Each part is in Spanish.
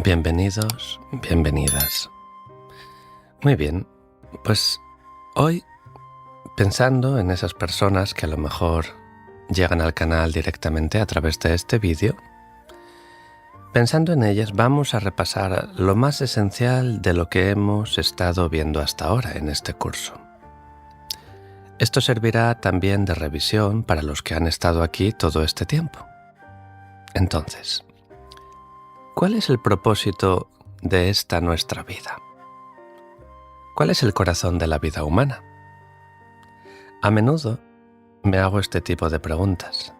Bienvenidos, bienvenidas. Muy bien, pues hoy, pensando en esas personas que a lo mejor llegan al canal directamente a través de este vídeo, pensando en ellas vamos a repasar lo más esencial de lo que hemos estado viendo hasta ahora en este curso. Esto servirá también de revisión para los que han estado aquí todo este tiempo. Entonces, ¿cuál es el propósito de esta nuestra vida? ¿Cuál es el corazón de la vida humana? A menudo me hago este tipo de preguntas.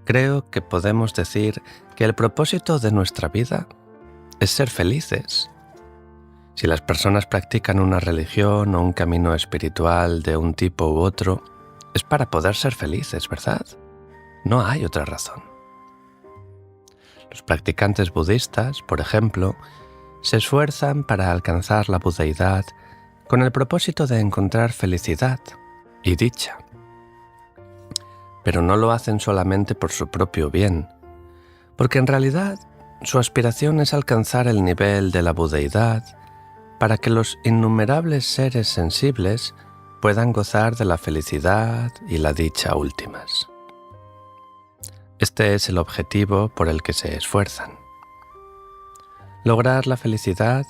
Creo que podemos decir que el propósito de nuestra vida es ser felices. Si las personas practican una religión o un camino espiritual de un tipo u otro, es para poder ser felices, ¿verdad? No hay otra razón. Los practicantes budistas, por ejemplo, se esfuerzan para alcanzar la budeidad con el propósito de encontrar felicidad y dicha. Pero no lo hacen solamente por su propio bien, porque en realidad su aspiración es alcanzar el nivel de la budeidad para que los innumerables seres sensibles puedan gozar de la felicidad y la dicha últimas. Este es el objetivo por el que se esfuerzan. Lograr la felicidad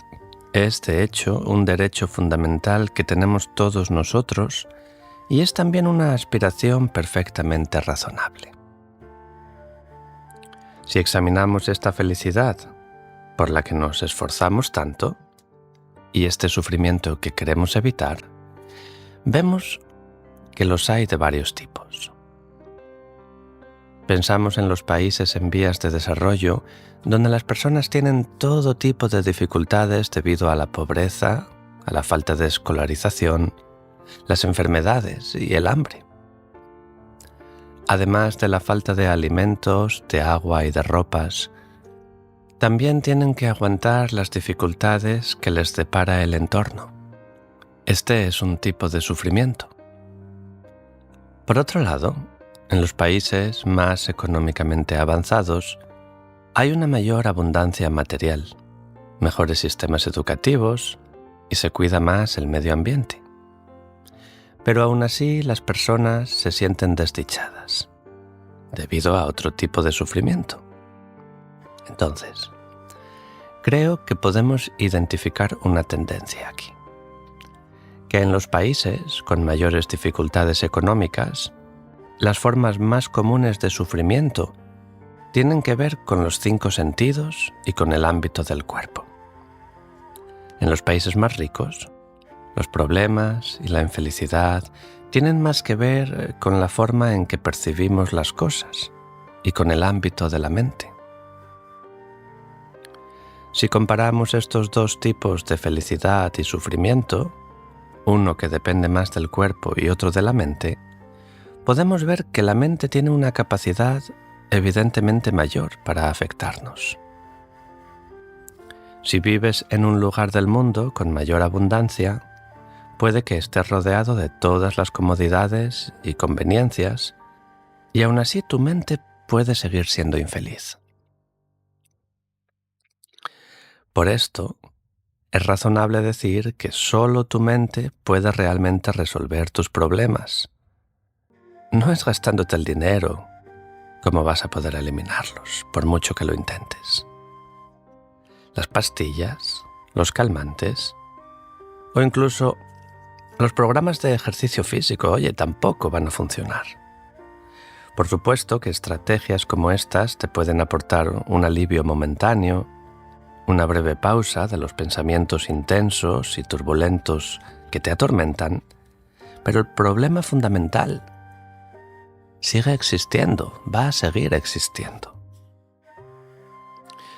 es, de hecho, un derecho fundamental que tenemos todos nosotros y es también una aspiración perfectamente razonable. Si examinamos esta felicidad por la que nos esforzamos tanto y este sufrimiento que queremos evitar, vemos que los hay de varios tipos. Pensamos en los países en vías de desarrollo, donde las personas tienen todo tipo de dificultades debido a la pobreza, a la falta de escolarización, las enfermedades y el hambre. Además de la falta de alimentos, de agua y de ropas, también tienen que aguantar las dificultades que les depara el entorno. Este es un tipo de sufrimiento. Por otro lado, en los países más económicamente avanzados, hay una mayor abundancia material, mejores sistemas educativos y se cuida más el medio ambiente. Pero aún así las personas se sienten desdichadas, debido a otro tipo de sufrimiento. Entonces, creo que podemos identificar una tendencia aquí, que en los países con mayores dificultades económicas, las formas más comunes de sufrimiento tienen que ver con los 5 sentidos y con el ámbito del cuerpo. En los países más ricos, los problemas y la infelicidad tienen más que ver con la forma en que percibimos las cosas y con el ámbito de la mente. Si comparamos estos dos tipos de felicidad y sufrimiento, uno que depende más del cuerpo y otro de la mente, podemos ver que la mente tiene una capacidad evidentemente mayor para afectarnos. Si vives en un lugar del mundo con mayor abundancia, puede que estés rodeado de todas las comodidades y conveniencias, y aún así tu mente puede seguir siendo infeliz. Por esto, es razonable decir que solo tu mente puede realmente resolver tus problemas. No es gastándote el dinero como vas a poder eliminarlos, por mucho que lo intentes. Las pastillas, los calmantes o incluso los programas de ejercicio físico, tampoco van a funcionar. Por supuesto que estrategias como estas te pueden aportar un alivio momentáneo, una breve pausa de los pensamientos intensos y turbulentos que te atormentan, pero el problema fundamental sigue existiendo, va a seguir existiendo.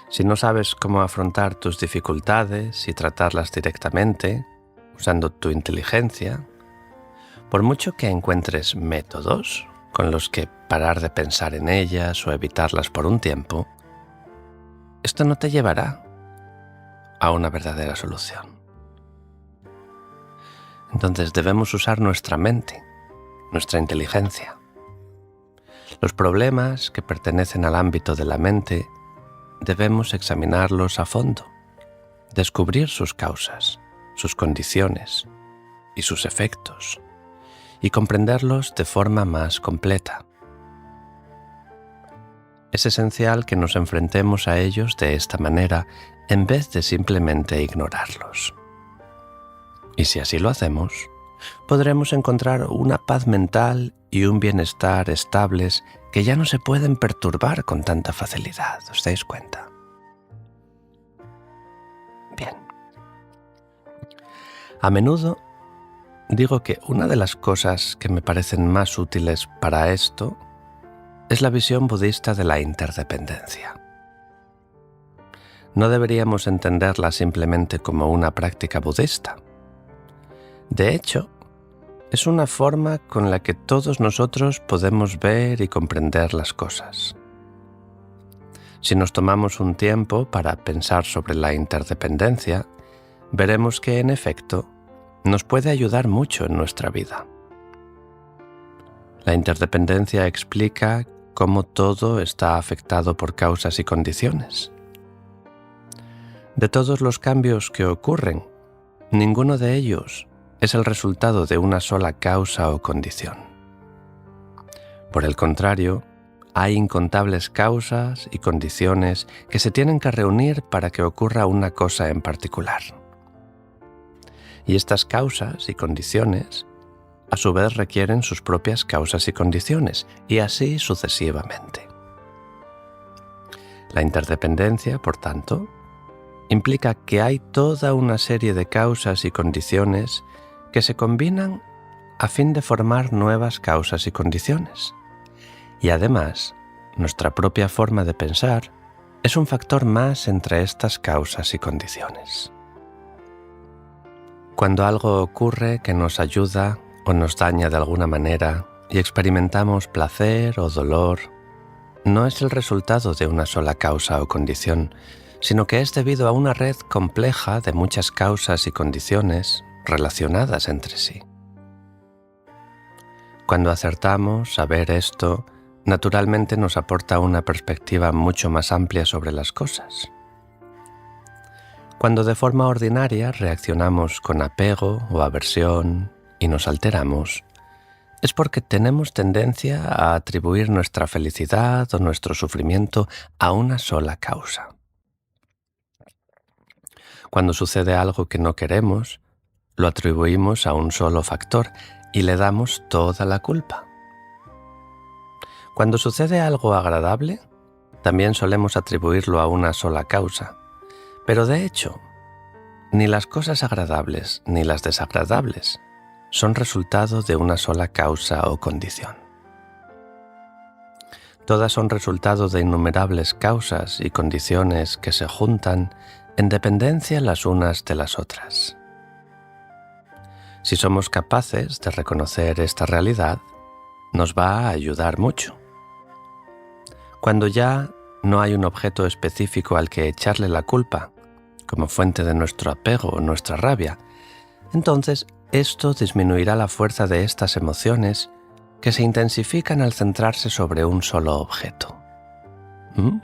Si no sabes cómo afrontar tus dificultades y tratarlas directamente, usando tu inteligencia, por mucho que encuentres métodos con los que parar de pensar en ellas o evitarlas por un tiempo, esto no te llevará a una verdadera solución. Entonces debemos usar nuestra mente, nuestra inteligencia. Los problemas que pertenecen al ámbito de la mente debemos examinarlos a fondo, descubrir sus causas, sus condiciones y sus efectos, y comprenderlos de forma más completa. Es esencial que nos enfrentemos a ellos de esta manera en vez de simplemente ignorarlos. Y si así lo hacemos, podremos encontrar una paz mental y un bienestar estables que ya no se pueden perturbar con tanta facilidad. ¿Os dais cuenta? Bien. A menudo digo que una de las cosas que me parecen más útiles para esto es la visión budista de la interdependencia. No deberíamos entenderla simplemente como una práctica budista. De hecho, es una forma con la que todos nosotros podemos ver y comprender las cosas. Si nos tomamos un tiempo para pensar sobre la interdependencia, veremos que, en efecto, nos puede ayudar mucho en nuestra vida. La interdependencia explica cómo todo está afectado por causas y condiciones. De todos los cambios que ocurren, ninguno de ellos es el resultado de una sola causa o condición. Por el contrario, hay incontables causas y condiciones que se tienen que reunir para que ocurra una cosa en particular. Y estas causas y condiciones, a su vez, requieren sus propias causas y condiciones, y así sucesivamente. La interdependencia, por tanto, implica que hay toda una serie de causas y condiciones que se combinan a fin de formar nuevas causas y condiciones. Y además, nuestra propia forma de pensar es un factor más entre estas causas y condiciones. Cuando algo ocurre que nos ayuda o nos daña de alguna manera y experimentamos placer o dolor, no es el resultado de una sola causa o condición, sino que es debido a una red compleja de muchas causas y condiciones relacionadas entre sí. Cuando acertamos a ver esto, naturalmente nos aporta una perspectiva mucho más amplia sobre las cosas. Cuando de forma ordinaria reaccionamos con apego o aversión y nos alteramos, es porque tenemos tendencia a atribuir nuestra felicidad o nuestro sufrimiento a una sola causa. Cuando sucede algo que no queremos, lo atribuimos a un solo factor y le damos toda la culpa. Cuando sucede algo agradable, también solemos atribuirlo a una sola causa. Pero de hecho, ni las cosas agradables ni las desagradables son resultado de una sola causa o condición. Todas son resultado de innumerables causas y condiciones que se juntan en dependencia las unas de las otras. Si somos capaces de reconocer esta realidad, nos va a ayudar mucho. Cuando ya no hay un objeto específico al que echarle la culpa, como fuente de nuestro apego o nuestra rabia, entonces esto disminuirá la fuerza de estas emociones que se intensifican al centrarse sobre un solo objeto. Bien.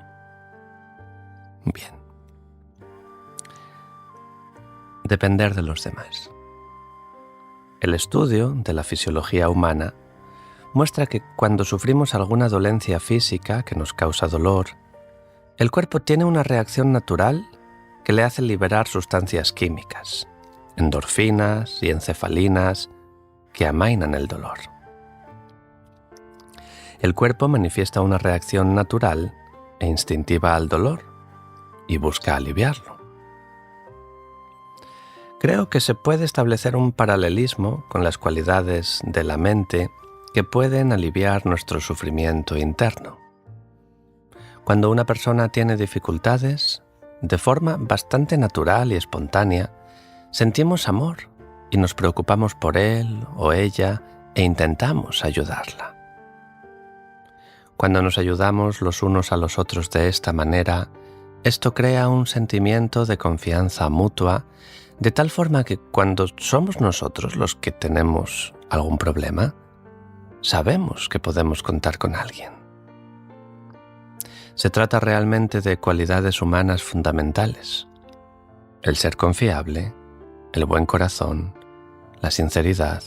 Depender de los demás. El estudio de la fisiología humana muestra que cuando sufrimos alguna dolencia física que nos causa dolor, el cuerpo tiene una reacción natural que le hace liberar sustancias químicas, endorfinas y encefalinas, que amainan el dolor. El cuerpo manifiesta una reacción natural e instintiva al dolor y busca aliviarlo. Creo que se puede establecer un paralelismo con las cualidades de la mente que pueden aliviar nuestro sufrimiento interno. Cuando una persona tiene dificultades, de forma bastante natural y espontánea, sentimos amor y nos preocupamos por él o ella e intentamos ayudarla. Cuando nos ayudamos los unos a los otros de esta manera, esto crea un sentimiento de confianza mutua, de tal forma que cuando somos nosotros los que tenemos algún problema, sabemos que podemos contar con alguien. Se trata realmente de cualidades humanas fundamentales: el ser confiable, el buen corazón, la sinceridad,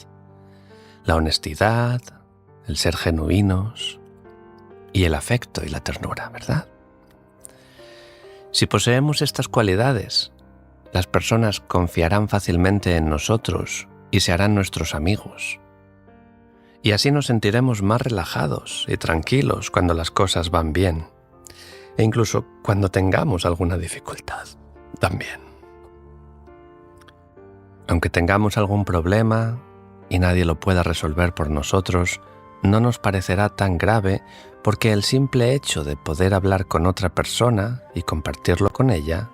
la honestidad, el ser genuinos y el afecto y la ternura, ¿verdad? Si poseemos estas cualidades, las personas confiarán fácilmente en nosotros y se harán nuestros amigos. Y así nos sentiremos más relajados y tranquilos cuando las cosas van bien, e incluso cuando tengamos alguna dificultad también. Aunque tengamos algún problema y nadie lo pueda resolver por nosotros, no nos parecerá tan grave, porque el simple hecho de poder hablar con otra persona y compartirlo con ella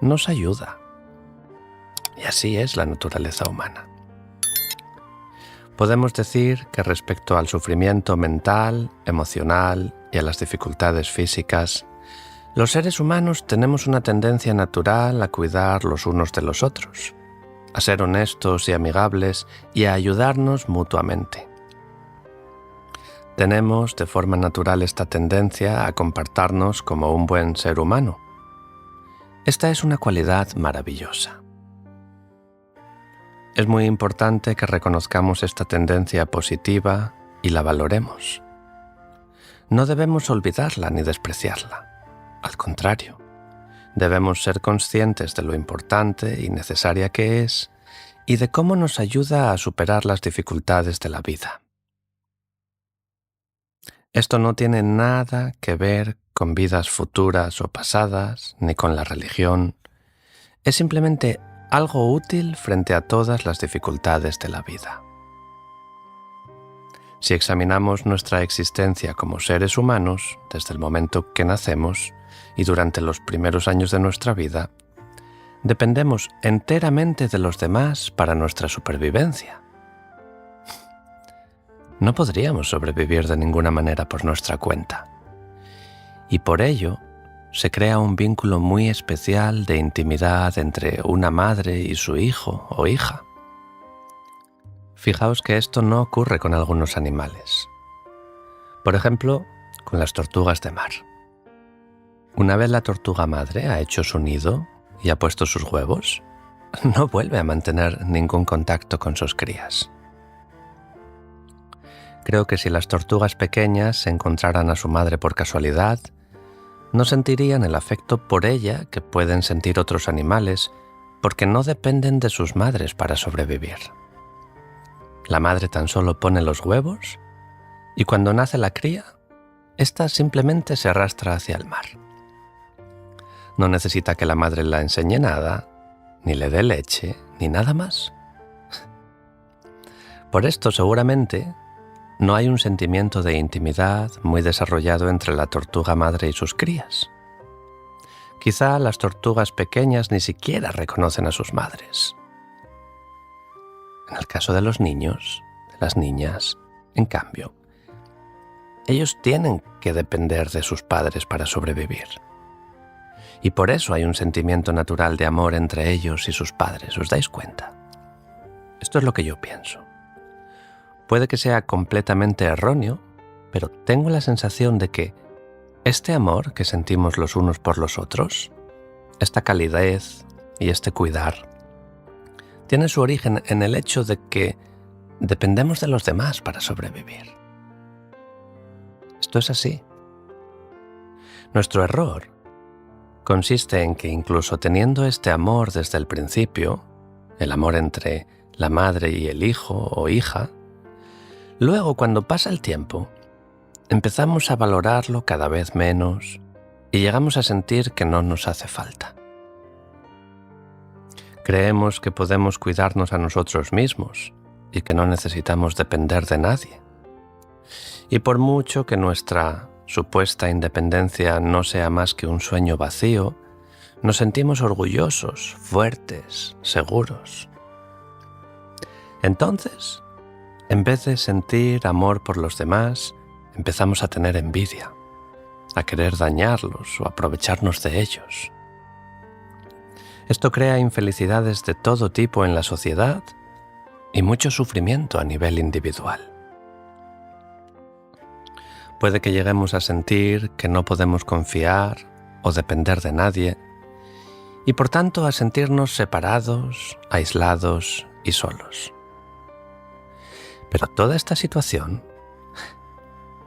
nos ayuda. Y así es la naturaleza humana. Podemos decir que respecto al sufrimiento mental, emocional y a las dificultades físicas, los seres humanos tenemos una tendencia natural a cuidar los unos de los otros, a ser honestos y amigables y a ayudarnos mutuamente. Tenemos de forma natural esta tendencia a comportarnos como un buen ser humano. Esta es una cualidad maravillosa. Es muy importante que reconozcamos esta tendencia positiva y la valoremos. No debemos olvidarla ni despreciarla. Al contrario, debemos ser conscientes de lo importante y necesaria que es y de cómo nos ayuda a superar las dificultades de la vida. Esto no tiene nada que ver con vidas futuras o pasadas, ni con la religión. Es simplemente algo útil frente a todas las dificultades de la vida. Si examinamos nuestra existencia como seres humanos, desde el momento que nacemos y durante los primeros años de nuestra vida, dependemos enteramente de los demás para nuestra supervivencia. No podríamos sobrevivir de ninguna manera por nuestra cuenta. Y por ello, se crea un vínculo muy especial de intimidad entre una madre y su hijo o hija. Fijaos que esto no ocurre con algunos animales. Por ejemplo, con las tortugas de mar. Una vez la tortuga madre ha hecho su nido y ha puesto sus huevos, no vuelve a mantener ningún contacto con sus crías. Creo que si las tortugas pequeñas se encontraran a su madre por casualidad, no sentirían el afecto por ella que pueden sentir otros animales, porque no dependen de sus madres para sobrevivir. La madre tan solo pone los huevos y cuando nace la cría, ésta simplemente se arrastra hacia el mar. No necesita que la madre la enseñe nada, ni le dé leche, ni nada más. Por esto, seguramente, no hay un sentimiento de intimidad muy desarrollado entre la tortuga madre y sus crías. Quizá las tortugas pequeñas ni siquiera reconocen a sus madres. En el caso de los niños, de las niñas, en cambio, ellos tienen que depender de sus padres para sobrevivir. Y por eso hay un sentimiento natural de amor entre ellos y sus padres, ¿os dais cuenta? Esto es lo que yo pienso. Puede que sea completamente erróneo, pero tengo la sensación de que este amor que sentimos los unos por los otros, esta calidez y este cuidar, tiene su origen en el hecho de que dependemos de los demás para sobrevivir. Esto es así. Nuestro error consiste en que incluso teniendo este amor desde el principio, el amor entre la madre y el hijo o hija, luego, cuando pasa el tiempo, empezamos a valorarlo cada vez menos y llegamos a sentir que no nos hace falta. Creemos que podemos cuidarnos a nosotros mismos y que no necesitamos depender de nadie. Y por mucho que nuestra supuesta independencia no sea más que un sueño vacío, nos sentimos orgullosos, fuertes, seguros. Entonces, en vez de sentir amor por los demás, empezamos a tener envidia, a querer dañarlos o aprovecharnos de ellos. Esto crea infelicidades de todo tipo en la sociedad y mucho sufrimiento a nivel individual. Puede que lleguemos a sentir que no podemos confiar o depender de nadie, y por tanto a sentirnos separados, aislados y solos. Pero toda esta situación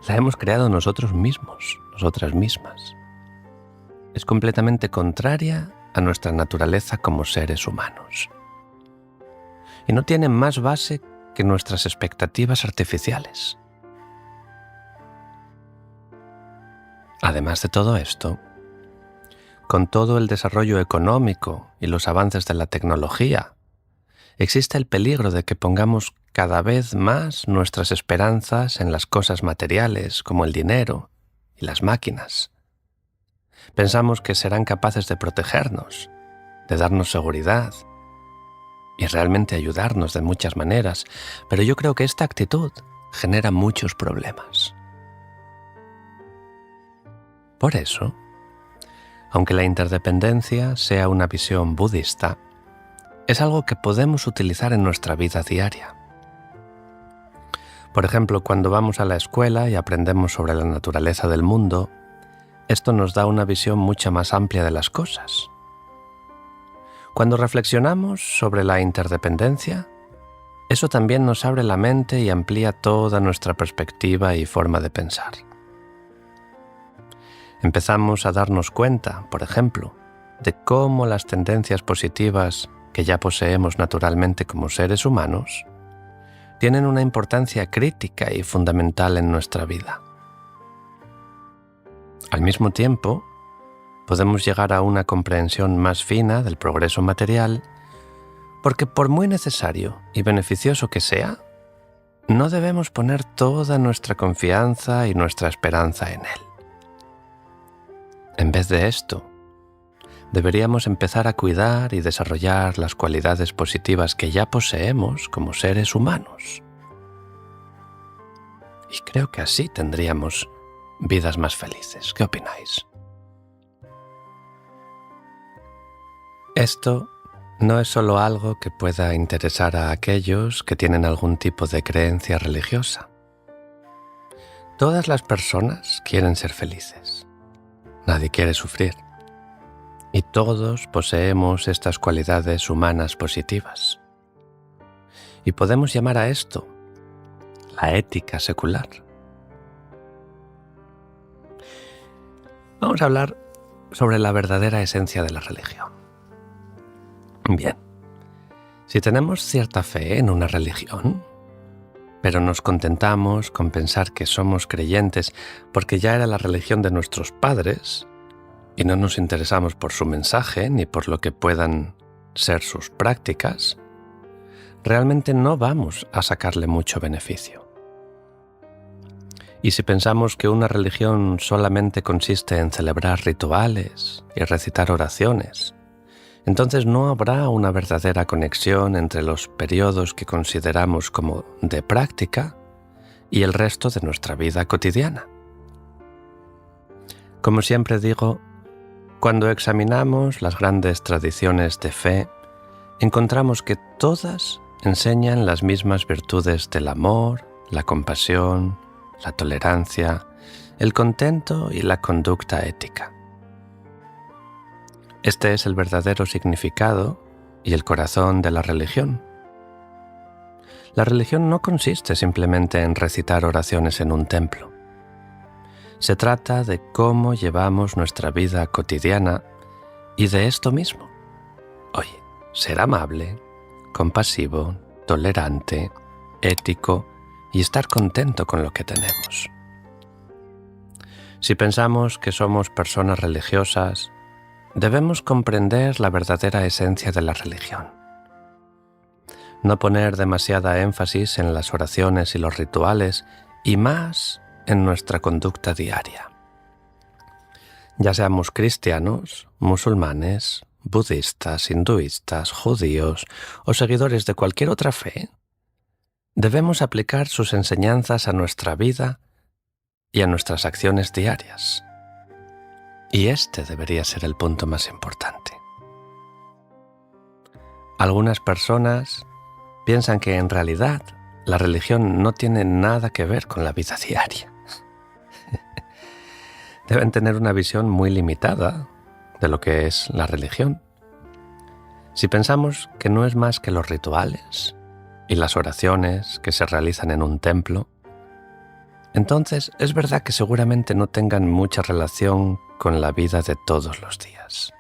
la hemos creado nosotros mismos, nosotras mismas. Es completamente contraria a nuestra naturaleza como seres humanos. Y no tiene más base que nuestras expectativas artificiales. Además de todo esto, con todo el desarrollo económico y los avances de la tecnología, existe el peligro de que pongamos cada vez más nuestras esperanzas en las cosas materiales como el dinero y las máquinas. Pensamos que serán capaces de protegernos, de darnos seguridad y realmente ayudarnos de muchas maneras, pero yo creo que esta actitud genera muchos problemas. Por eso, aunque la interdependencia sea una visión budista, es algo que podemos utilizar en nuestra vida diaria. Por ejemplo, cuando vamos a la escuela y aprendemos sobre la naturaleza del mundo, esto nos da una visión mucho más amplia de las cosas. Cuando reflexionamos sobre la interdependencia, eso también nos abre la mente y amplía toda nuestra perspectiva y forma de pensar. Empezamos a darnos cuenta, por ejemplo, de cómo las tendencias positivas que ya poseemos naturalmente como seres humanos tienen una importancia crítica y fundamental en nuestra vida. Al mismo tiempo, podemos llegar a una comprensión más fina del progreso material, porque por muy necesario y beneficioso que sea, no debemos poner toda nuestra confianza y nuestra esperanza en él. En vez de esto, deberíamos empezar a cuidar y desarrollar las cualidades positivas que ya poseemos como seres humanos. Y creo que así tendríamos vidas más felices. ¿Qué opináis? Esto no es solo algo que pueda interesar a aquellos que tienen algún tipo de creencia religiosa. Todas las personas quieren ser felices. Nadie quiere sufrir. Y todos poseemos estas cualidades humanas positivas. Y podemos llamar a esto la ética secular. Vamos a hablar sobre la verdadera esencia de la religión. Bien, si tenemos cierta fe en una religión, pero nos contentamos con pensar que somos creyentes porque ya era la religión de nuestros padres, y no nos interesamos por su mensaje ni por lo que puedan ser sus prácticas, realmente no vamos a sacarle mucho beneficio. Y si pensamos que una religión solamente consiste en celebrar rituales y recitar oraciones, entonces no habrá una verdadera conexión entre los periodos que consideramos como de práctica y el resto de nuestra vida cotidiana. Como siempre digo, cuando examinamos las grandes tradiciones de fe, encontramos que todas enseñan las mismas virtudes del amor, la compasión, la tolerancia, el contento y la conducta ética. Este es el verdadero significado y el corazón de la religión. La religión no consiste simplemente en recitar oraciones en un templo. Se trata de cómo llevamos nuestra vida cotidiana y de esto mismo. Oye, ser amable, compasivo, tolerante, ético y estar contento con lo que tenemos. Si pensamos que somos personas religiosas, debemos comprender la verdadera esencia de la religión. No poner demasiada énfasis en las oraciones y los rituales y más en nuestra conducta diaria. Ya seamos cristianos, musulmanes, budistas, hinduistas, judíos o seguidores de cualquier otra fe, debemos aplicar sus enseñanzas a nuestra vida y a nuestras acciones diarias. Y este debería ser el punto más importante. Algunas personas piensan que en realidad la religión no tiene nada que ver con la vida diaria. deben tener una visión muy limitada de lo que es la religión. Si pensamos que no es más que los rituales y las oraciones que se realizan en un templo, entonces es verdad que seguramente no tengan mucha relación con la vida de todos los días.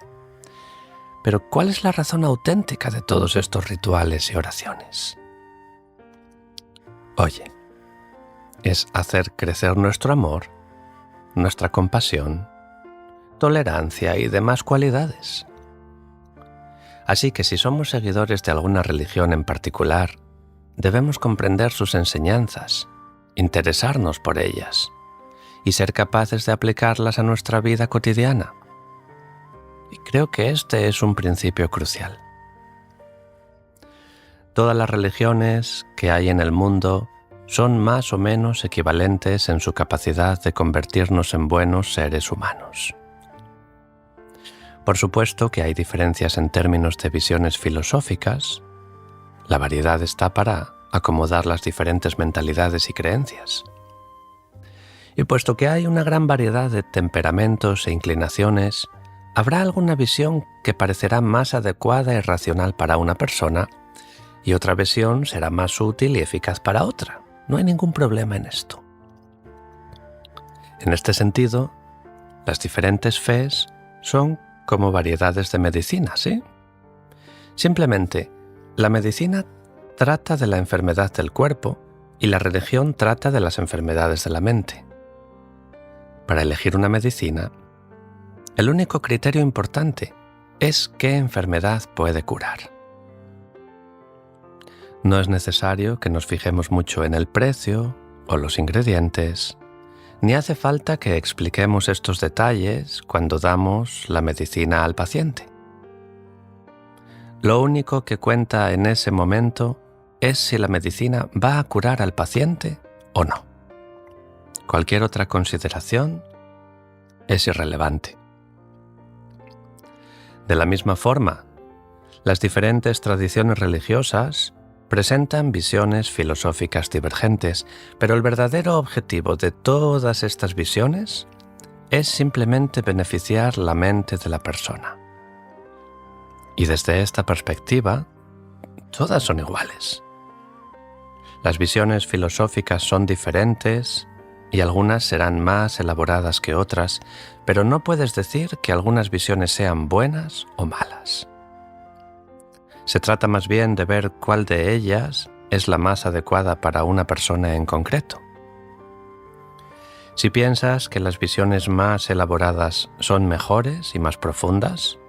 Pero ¿cuál es la razón auténtica de todos estos rituales y oraciones? Oye, es hacer crecer nuestro amor, nuestra compasión, tolerancia y demás cualidades. Así que si somos seguidores de alguna religión en particular, debemos comprender sus enseñanzas, interesarnos por ellas y ser capaces de aplicarlas a nuestra vida cotidiana. Y creo que este es un principio crucial. Todas las religiones que hay en el mundo son más o menos equivalentes en su capacidad de convertirnos en buenos seres humanos. Por supuesto que hay diferencias en términos de visiones filosóficas. La variedad está para acomodar las diferentes mentalidades y creencias. Y puesto que hay una gran variedad de temperamentos e inclinaciones, habrá alguna visión que parecerá más adecuada y racional para una persona y otra visión será más útil y eficaz para otra. No hay ningún problema en esto. En este sentido, las diferentes fes son como variedades de medicina, ¿sí? Simplemente, la medicina trata de la enfermedad del cuerpo y la religión trata de las enfermedades de la mente. Para elegir una medicina, el único criterio importante es qué enfermedad puede curar. No es necesario que nos fijemos mucho en el precio o los ingredientes, ni hace falta que expliquemos estos detalles cuando damos la medicina al paciente. Lo único que cuenta en ese momento es si la medicina va a curar al paciente o no. Cualquier otra consideración es irrelevante. De la misma forma, las diferentes tradiciones religiosas presentan visiones filosóficas divergentes, pero el verdadero objetivo de todas estas visiones es simplemente beneficiar la mente de la persona. Y desde esta perspectiva, todas son iguales. Las visiones filosóficas son diferentes y algunas serán más elaboradas que otras, pero no puedes decir que algunas visiones sean buenas o malas. Se trata más bien de ver cuál de ellas es la más adecuada para una persona en concreto. Si piensas que las visiones más elaboradas son mejores y más profundas,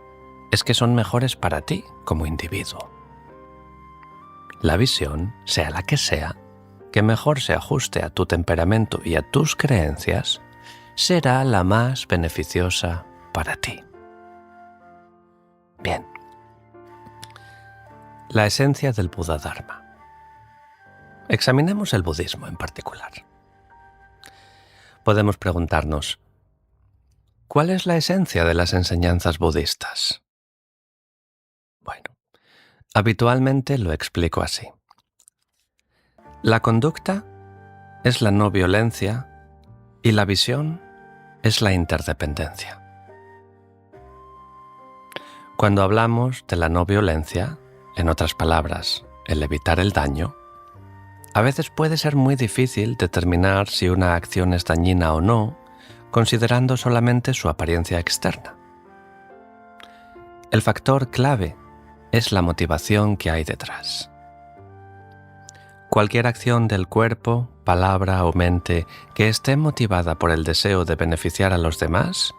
es que son mejores para ti como individuo. La visión, sea la que sea, que mejor se ajuste a tu temperamento y a tus creencias, será la más beneficiosa para ti. Bien. La esencia del Buda Dharma. Examinemos el budismo en particular. Podemos preguntarnos, ¿cuál es la esencia de las enseñanzas budistas? Bueno, habitualmente lo explico así. La conducta es la no violencia y la visión es la interdependencia. Cuando hablamos de la no violencia, en otras palabras, el evitar el daño, a veces puede ser muy difícil determinar si una acción es dañina o no, considerando solamente su apariencia externa. El factor clave es la motivación que hay detrás. Cualquier acción del cuerpo, palabra o mente que esté motivada por el deseo de beneficiar a los demás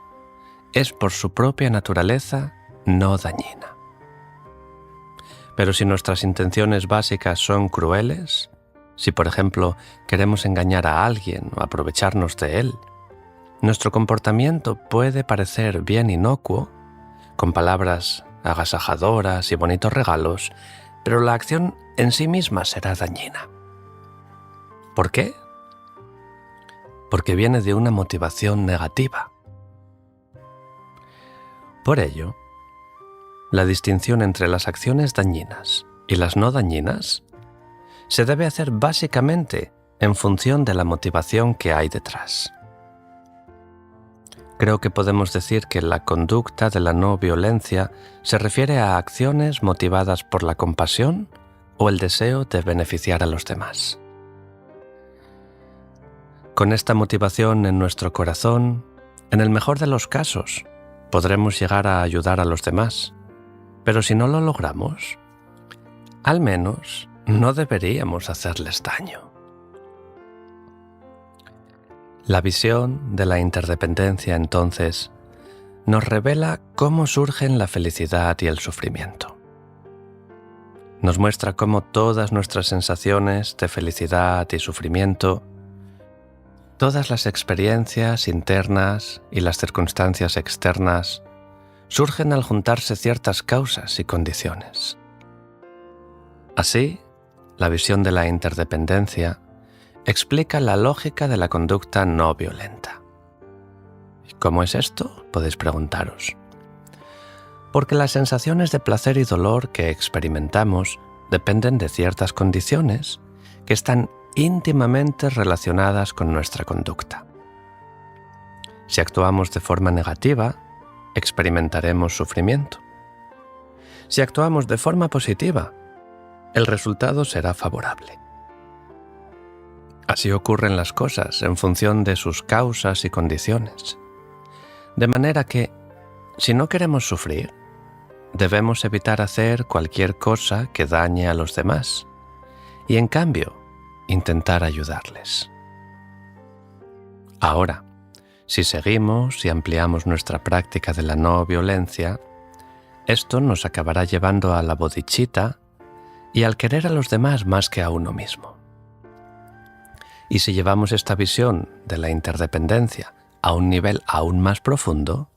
es por su propia naturaleza no dañina. Pero si nuestras intenciones básicas son crueles, si por ejemplo queremos engañar a alguien o aprovecharnos de él, nuestro comportamiento puede parecer bien inocuo, con palabras agasajadoras y bonitos regalos, pero la acción en sí misma será dañina. ¿Por qué? Porque viene de una motivación negativa. Por ello, la distinción entre las acciones dañinas y las no dañinas se debe hacer básicamente en función de la motivación que hay detrás. Creo que podemos decir que la conducta de la no violencia se refiere a acciones motivadas por la compasión o el deseo de beneficiar a los demás. Con esta motivación en nuestro corazón, en el mejor de los casos, podremos llegar a ayudar a los demás. Pero si no lo logramos, al menos no deberíamos hacerles daño. La visión de la interdependencia, entonces, nos revela cómo surgen la felicidad y el sufrimiento. Nos muestra cómo todas nuestras sensaciones de felicidad y sufrimiento, todas las experiencias internas y las circunstancias externas, surgen al juntarse ciertas causas y condiciones. Así, la visión de la interdependencia explica la lógica de la conducta no violenta. ¿Y cómo es esto?, podéis preguntaros. Porque las sensaciones de placer y dolor que experimentamos dependen de ciertas condiciones que están íntimamente relacionadas con nuestra conducta. Si actuamos de forma negativa, experimentaremos sufrimiento. Si actuamos de forma positiva, el resultado será favorable. Así ocurren las cosas en función de sus causas y condiciones. De manera que, si no queremos sufrir, debemos evitar hacer cualquier cosa que dañe a los demás y, en cambio, intentar ayudarles. Ahora, si seguimos y ampliamos nuestra práctica de la no violencia, esto nos acabará llevando a la bodhicitta y al querer a los demás más que a uno mismo. Y si llevamos esta visión de la interdependencia a un nivel aún más profundo,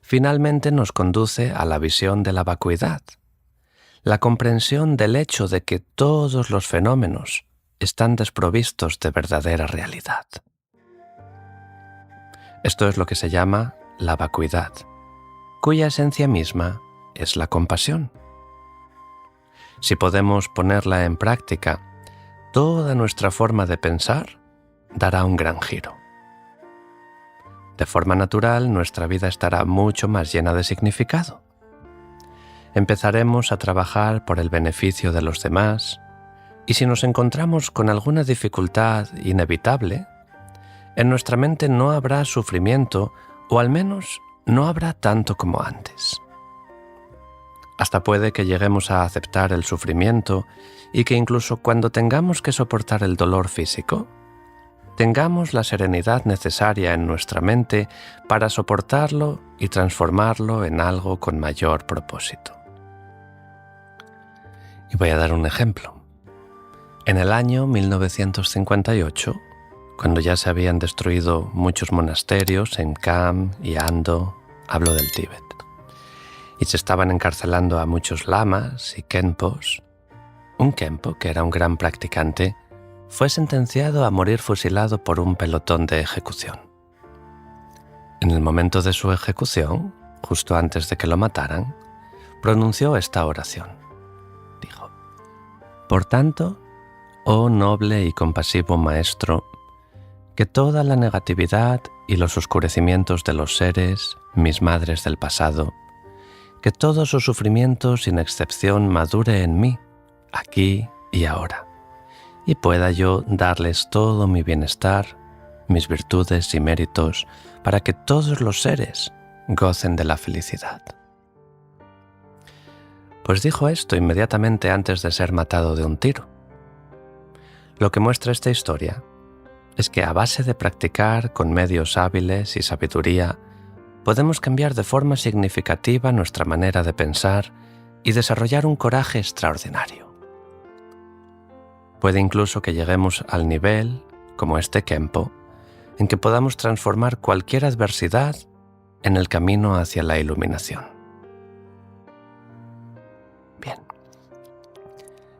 finalmente nos conduce a la visión de la vacuidad, la comprensión del hecho de que todos los fenómenos están desprovistos de verdadera realidad. Esto es lo que se llama la vacuidad, cuya esencia misma es la compasión. Si podemos ponerla en práctica, toda nuestra forma de pensar dará un gran giro. De forma natural, nuestra vida estará mucho más llena de significado. Empezaremos a trabajar por el beneficio de los demás, y si nos encontramos con alguna dificultad inevitable, en nuestra mente no habrá sufrimiento, o al menos no habrá tanto como antes. Hasta puede que lleguemos a aceptar el sufrimiento y que incluso cuando tengamos que soportar el dolor físico, tengamos la serenidad necesaria en nuestra mente para soportarlo y transformarlo en algo con mayor propósito. Y voy a dar un ejemplo. En el año 1958, cuando ya se habían destruido muchos monasterios en Kham y Ando, hablo del Tíbet, y se estaban encarcelando a muchos lamas y khenpos, un khenpo, que era un gran practicante, fue sentenciado a morir fusilado por un pelotón de ejecución. En el momento de su ejecución, justo antes de que lo mataran, pronunció esta oración. Dijo: «Por tanto, oh noble y compasivo Maestro, que toda la negatividad y los oscurecimientos de los seres, mis madres del pasado, que todo su sufrimiento sin excepción madure en mí, aquí y ahora, y pueda yo darles todo mi bienestar, mis virtudes y méritos, para que todos los seres gocen de la felicidad». Pues dijo esto inmediatamente antes de ser matado de un tiro. Lo que muestra esta historia es que a base de practicar con medios hábiles y sabiduría, podemos cambiar de forma significativa nuestra manera de pensar y desarrollar un coraje extraordinario. Puede incluso que lleguemos al nivel, como este khenpo, en que podamos transformar cualquier adversidad en el camino hacia la iluminación. Bien.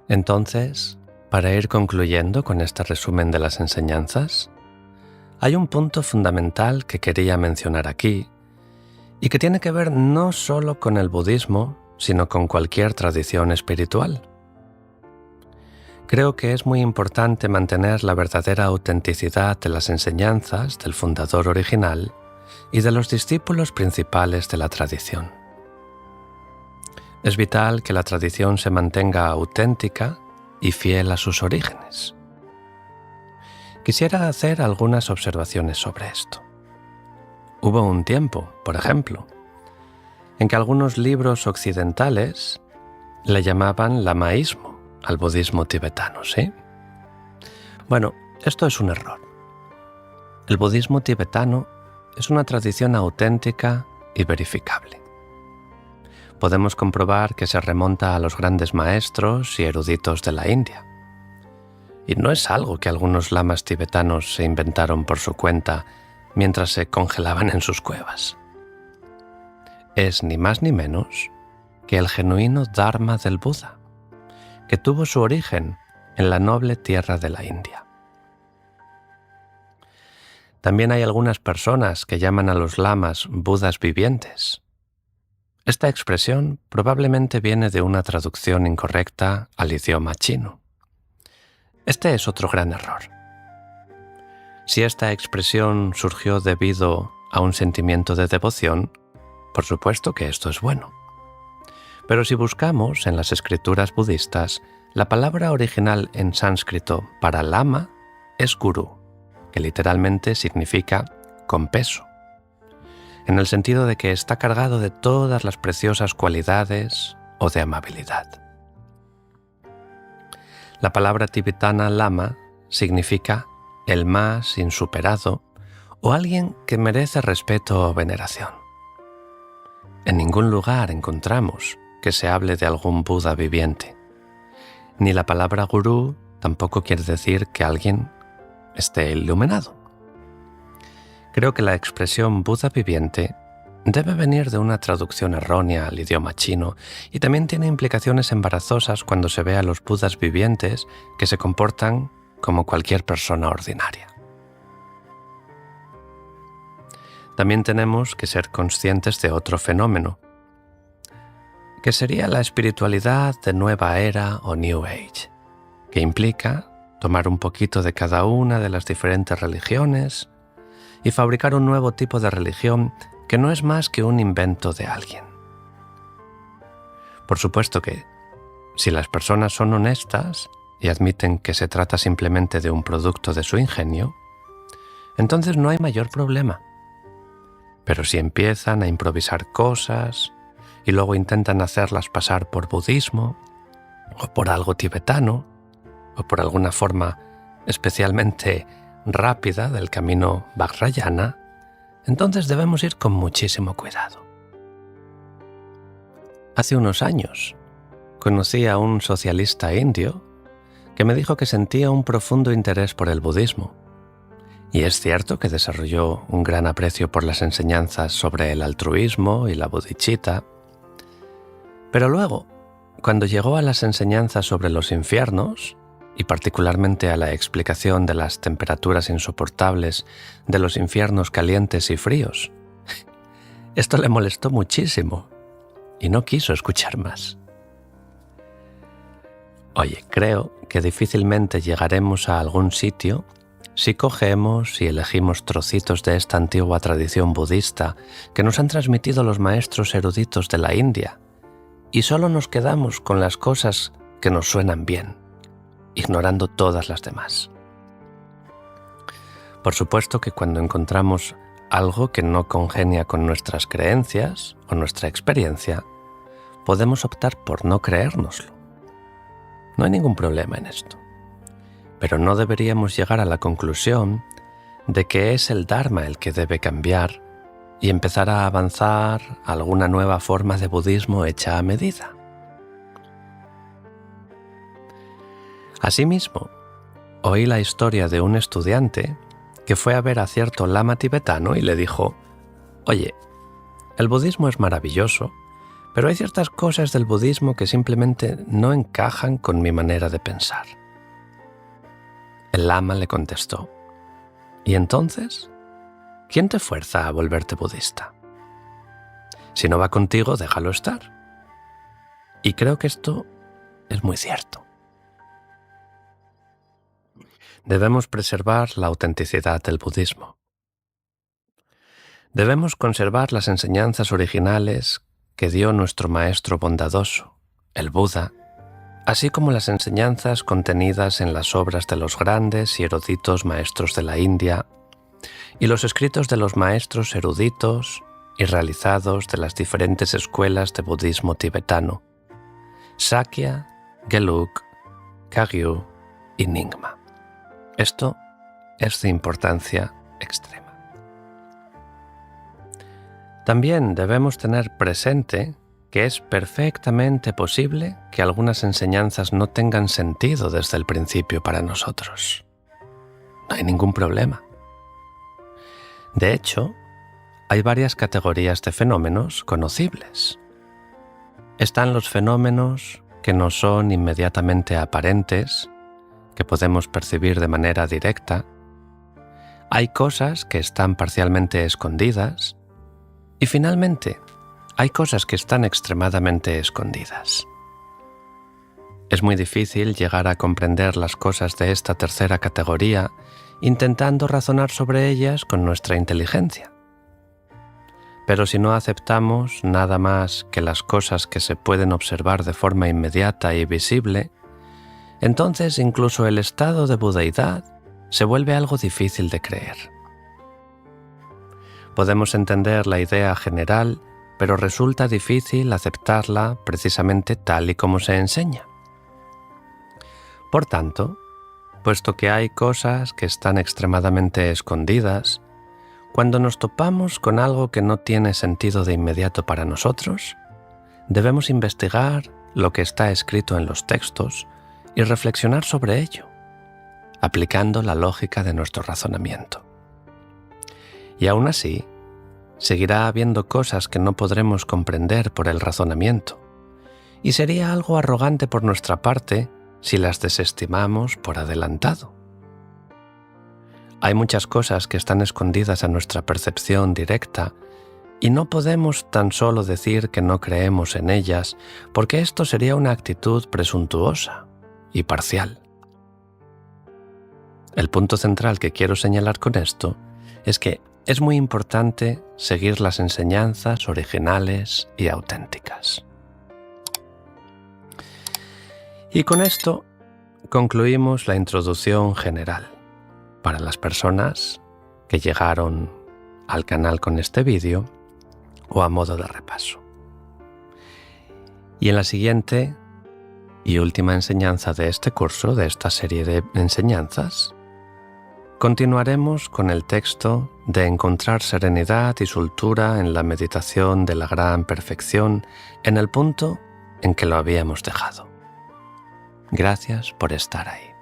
Entonces, para ir concluyendo con este resumen de las enseñanzas, hay un punto fundamental que quería mencionar aquí y que tiene que ver no solo con el budismo, sino con cualquier tradición espiritual. Creo que es muy importante mantener la verdadera autenticidad de las enseñanzas del fundador original y de los discípulos principales de la tradición. Es vital que la tradición se mantenga auténtica y fiel a sus orígenes. Quisiera hacer algunas observaciones sobre esto. Hubo un tiempo, por ejemplo, en que algunos libros occidentales le llamaban lamaísmo al budismo tibetano, ¿sí? Bueno, esto es un error. El budismo tibetano es una tradición auténtica y verificable. Podemos comprobar que se remonta a los grandes maestros y eruditos de la India. Y no es algo que algunos lamas tibetanos se inventaron por su cuenta mientras se congelaban en sus cuevas. Es ni más ni menos que el genuino Dharma del Buda, que tuvo su origen en la noble tierra de la India. También hay algunas personas que llaman a los lamas Budas vivientes. Esta expresión probablemente viene de una traducción incorrecta al idioma chino. Este es otro gran error. Si esta expresión surgió debido a un sentimiento de devoción, por supuesto que esto es bueno. Pero si buscamos en las escrituras budistas, la palabra original en sánscrito para lama es guru, que literalmente significa con peso, en el sentido de que está cargado de todas las preciosas cualidades o de amabilidad. La palabra tibetana lama significa el más insuperado o alguien que merece respeto o veneración. En ningún lugar encontramos que se hable de algún Buda viviente. Ni la palabra gurú tampoco quiere decir que alguien esté iluminado. Creo que la expresión Buda viviente debe venir de una traducción errónea al idioma chino y también tiene implicaciones embarazosas cuando se ve a los Budas vivientes que se comportan como cualquier persona ordinaria. También tenemos que ser conscientes de otro fenómeno, que sería la espiritualidad de nueva era o New Age, que implica tomar un poquito de cada una de las diferentes religiones y fabricar un nuevo tipo de religión que no es más que un invento de alguien. Por supuesto que, si las personas son honestas y admiten que se trata simplemente de un producto de su ingenio, entonces no hay mayor problema. Pero si empiezan a improvisar cosas y luego intentan hacerlas pasar por budismo, o por algo tibetano, o por alguna forma especialmente rápida del camino Vajrayana, entonces debemos ir con muchísimo cuidado. Hace unos años conocí a un socialista indio que me dijo que sentía un profundo interés por el budismo. Y es cierto que desarrolló un gran aprecio por las enseñanzas sobre el altruismo y la bodhicitta. Pero luego, cuando llegó a las enseñanzas sobre los infiernos, y particularmente a la explicación de las temperaturas insoportables de los infiernos calientes y fríos, esto le molestó muchísimo y no quiso escuchar más. Oye, creo que difícilmente llegaremos a algún sitio si cogemos y elegimos trocitos de esta antigua tradición budista que nos han transmitido los maestros eruditos de la India y solo nos quedamos con las cosas que nos suenan bien, ignorando todas las demás. Por supuesto que cuando encontramos algo que no congenia con nuestras creencias o nuestra experiencia, podemos optar por no creérnoslo. No hay ningún problema en esto. Pero no deberíamos llegar a la conclusión de que es el Dharma el que debe cambiar y empezar a avanzar a alguna nueva forma de budismo hecha a medida. Asimismo, oí la historia de un estudiante que fue a ver a cierto lama tibetano y le dijo: «Oye, el budismo es maravilloso, pero hay ciertas cosas del budismo que simplemente no encajan con mi manera de pensar». El lama le contestó: «¿Y entonces? ¿Quién te fuerza a volverte budista? Si no va contigo, déjalo estar». Y creo que esto es muy cierto. Debemos preservar la autenticidad del budismo. Debemos conservar las enseñanzas originales que dio nuestro maestro bondadoso, el Buda, así como las enseñanzas contenidas en las obras de los grandes y eruditos maestros de la India y los escritos de los maestros eruditos y realizados de las diferentes escuelas de budismo tibetano, Sakya, Gelug, Kagyu y Nyingma. Esto es de importancia extrema. También debemos tener presente que es perfectamente posible que algunas enseñanzas no tengan sentido desde el principio para nosotros. No hay ningún problema. De hecho, hay varias categorías de fenómenos conocibles. Están los fenómenos que no son inmediatamente aparentes, que podemos percibir de manera directa. Hay cosas que están parcialmente escondidas. Y finalmente, hay cosas que están extremadamente escondidas. Es muy difícil llegar a comprender las cosas de esta tercera categoría intentando razonar sobre ellas con nuestra inteligencia. Pero si no aceptamos nada más que las cosas que se pueden observar de forma inmediata y visible, entonces incluso el estado de budeidad se vuelve algo difícil de creer. Podemos entender la idea general, pero resulta difícil aceptarla precisamente tal y como se enseña. Por tanto, puesto que hay cosas que están extremadamente escondidas, cuando nos topamos con algo que no tiene sentido de inmediato para nosotros, debemos investigar lo que está escrito en los textos y reflexionar sobre ello, aplicando la lógica de nuestro razonamiento. Y aún así, seguirá habiendo cosas que no podremos comprender por el razonamiento, y sería algo arrogante por nuestra parte si las desestimamos por adelantado. Hay muchas cosas que están escondidas a nuestra percepción directa y no podemos tan solo decir que no creemos en ellas, porque esto sería una actitud presuntuosa y parcial. El punto central que quiero señalar con esto es que es muy importante seguir las enseñanzas originales y auténticas. Y con esto concluimos la introducción general para las personas que llegaron al canal con este vídeo o a modo de repaso. Y en la siguiente y última enseñanza de este curso, de esta serie de enseñanzas, continuaremos con el texto de encontrar serenidad y soltura en la meditación de la gran perfección en el punto en que lo habíamos dejado. Gracias por estar ahí.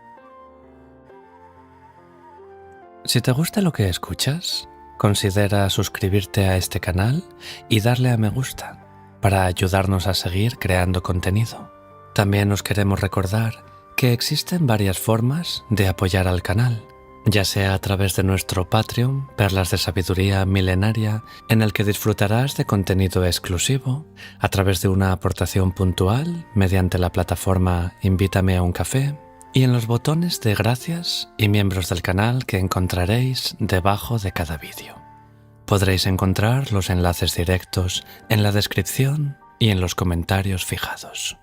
Si te gusta lo que escuchas, considera suscribirte a este canal y darle a me gusta para ayudarnos a seguir creando contenido. También os queremos recordar que existen varias formas de apoyar al canal, ya sea a través de nuestro Patreon, Perlas de Sabiduría Milenaria, en el que disfrutarás de contenido exclusivo, a través de una aportación puntual mediante la plataforma Invítame a un café, y en los botones de gracias y miembros del canal que encontraréis debajo de cada vídeo. Podréis encontrar los enlaces directos en la descripción y en los comentarios fijados.